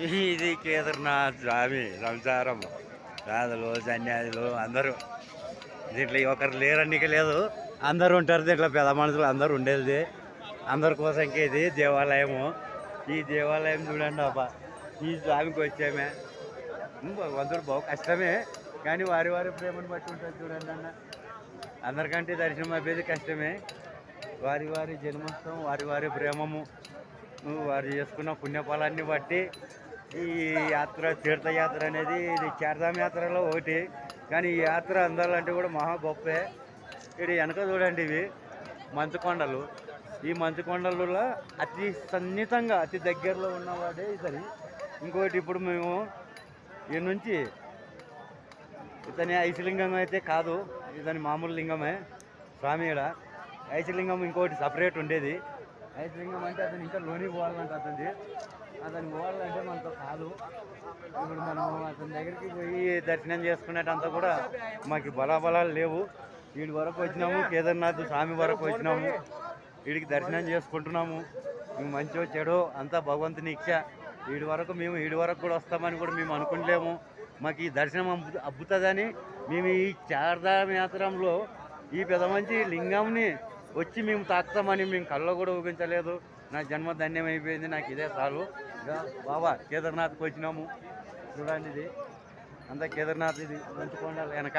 ఇది కేదార్నాథ్ స్వామి సంసారం రాజులు సన్యాసులు అందరూ దీంట్లో ఒకరు లేరన్నిక లేదు, అందరూ ఉంటారు దీంట్లో. పెద్ద మనుషులు అందరూ ఉండేది అందరి కోసంకి ఇది దేవాలయము. ఈ దేవాలయం చూడండి అబ్బా, ఈ స్వామికి వచ్చామే. భగవంతుడు బాగు కష్టమే, కానీ వారి వారి ప్రేమను బట్టి ఉంటుంది చూడండి అన్న. అందరికంటే దర్శనం అయిపోయేది కష్టమే. వారి వారి జన్మోత్సవం, వారి వారి ప్రేమము, వారు చేసుకున్న పుణ్యఫలాన్ని బట్టి ఈ యాత్ర, తీర్థయాత్ర అనేది ఇది చార్ధామ యాత్రలో ఒకటి. కానీ ఈ యాత్ర అందాలంటే కూడా మహా గొప్పే. ఇది వెనక చూడండి, ఇవి మంచుకొండలు. ఈ మంచుకొండలలో అతి సన్నిహితంగా అతి దగ్గరలో ఉన్నవాడే ఇతని. ఇంకోటి ఇప్పుడు మేము ఈ నుంచి ఇతని ఐశలింగం అయితే కాదు, ఇతని మామూలు లింగమే స్వామి. ఇక్కడ ఐశలింగం ఇంకోటి సపరేట్ ఉండేది. ఐశలింగం అంటే అతను ఇంకా లోని పోవాలంటే అతను పోవాలంటే మనతో కాదు. ఇప్పుడు మనం అతని దగ్గరికి పోయి దర్శనం చేసుకునేటంతా కూడా మాకు బలాబలాలు లేవు. వీడి వరకు వచ్చినాము, కేదార్నాథ్ స్వామి వరకు వచ్చినాము, వీడికి దర్శనం చేసుకుంటున్నాము. మేము మంచో చెడో అంతా భగవంతుని ఇచ్చ. వీడి వరకు కూడా వస్తామని కూడా మేము అనుకుంటలేము. మాకు ఈ దర్శనం అబ్బుతుందని మేము ఈ చార్ధామ యాత్రలో ఈ పెద్ద మంచి లింగంని వచ్చి మేము తాకుతామని మేము కళ్ళలో కూడా ఊహించలేదు. నా జన్మ ధన్యం అయిపోయింది, నాకు ఇదే చాలు. బాబా కేదార్నాథ్కి వచ్చినాము చూడండి, ఇది అంతా కేదార్నాథ్. ఇది మంచుకొండల వెనక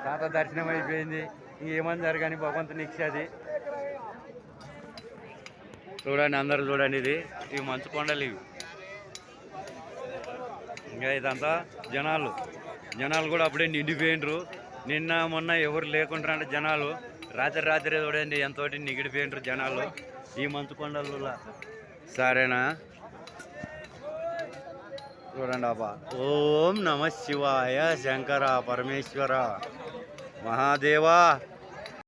తాత దర్శనం అయిపోయింది. ఇంకేమని జరగని భగవంతుని ఇచ్చ అది చూడండి, అందరూ చూడండి. ఇది ఇవి మంచుకొండలు. ఇవి ఇంకా ఇదంతా జనాలు కూడా అప్పుడే నిండిపోయినరు. నిన్న మొన్న ఎవరు లేకుండా అంటే జనాలు రాత్రి చూడండి ఎంతోటి నిగిడిపోయినరు జనాలు ఈ మంచుకొండల. సరేనా, చూడండి అబ్బా. ఓం నమ శివాయ, శంకర పరమేశ్వర మహాదేవా.